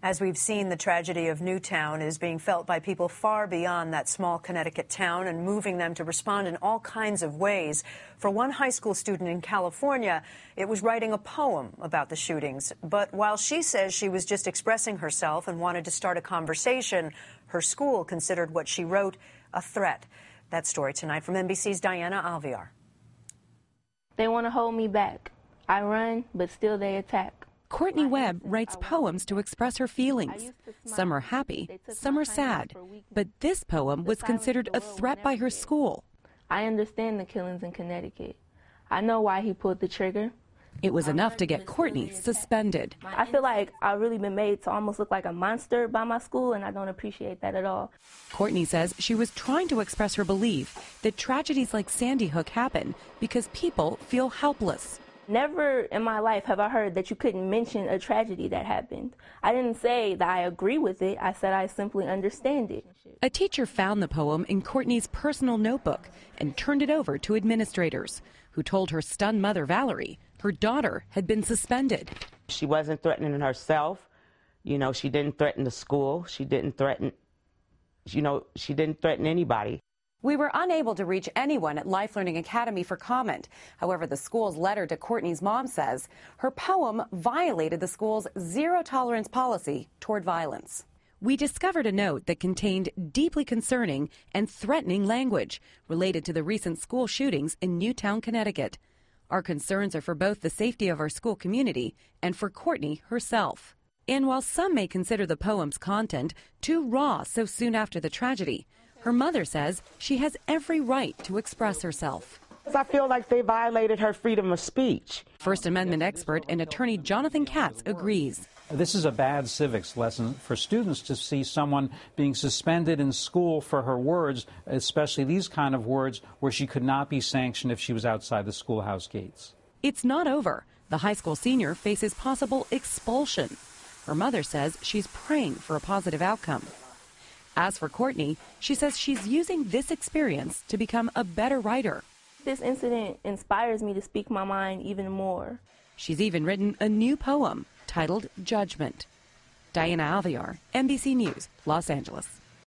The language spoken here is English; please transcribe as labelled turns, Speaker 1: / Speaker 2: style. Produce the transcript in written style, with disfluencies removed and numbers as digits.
Speaker 1: As we've seen, the tragedy of Newtown is being felt by people far beyond that small Connecticut town and moving them to respond in all kinds of ways. For one high school student in California, it was writing a poem about the shootings. But while she says she was just expressing herself and wanted to start a conversation, her school considered what she wrote a threat. That story tonight from NBC's Diana Alviar.
Speaker 2: They want to hold me back. I run, but still they attack.
Speaker 3: Courtni Webb writes poems to express her feelings. Some are happy, some are sad. But this poem was considered a threat by her school.
Speaker 2: I understand the killings in Connecticut. I know why he pulled the trigger.
Speaker 3: It was enough to get Courtni suspended.
Speaker 2: I feel like I've really been made to almost look like a monster by my school, and I don't appreciate that at all.
Speaker 3: Courtni says she was trying to express her belief that tragedies like Sandy Hook happen because people feel helpless.
Speaker 2: Never in my life have I heard that you couldn't mention a tragedy that happened. I didn't say that I agree with it. I said I simply understand it.
Speaker 3: A teacher found the poem in Courtni's personal notebook and turned it over to administrators, who told her stunned mother, Valerie, her daughter had been suspended.
Speaker 4: She wasn't threatening herself. You know, she didn't threaten the school. She didn't threaten, she didn't threaten anybody.
Speaker 5: We were unable to reach anyone at Life Learning Academy for comment. However, the school's letter to Courtni's mom says her poem violated the school's zero-tolerance policy toward violence. We discovered a note that contained deeply concerning and threatening language related to the recent school shootings in Newtown, Connecticut. Our concerns are for both the safety of our school community and for Courtni herself. And while some may consider the poem's content too raw so soon after the tragedy, her mother says she has every right to express herself.
Speaker 4: I feel like they violated her freedom of speech.
Speaker 3: First Amendment expert and attorney Jonathan Katz agrees.
Speaker 6: This is a bad civics lesson for students to see someone being suspended in school for her words, especially these kind of words where she could not be sanctioned if she was outside the schoolhouse gates.
Speaker 3: It's not over. The high school senior faces possible expulsion. Her mother says she's praying for a positive outcome. As for Courtni, she says she's using this experience to become a better writer.
Speaker 2: This incident inspires me to speak my mind even more.
Speaker 3: She's even written a new poem titled Judgment. Diana Alviar, NBC News, Los Angeles.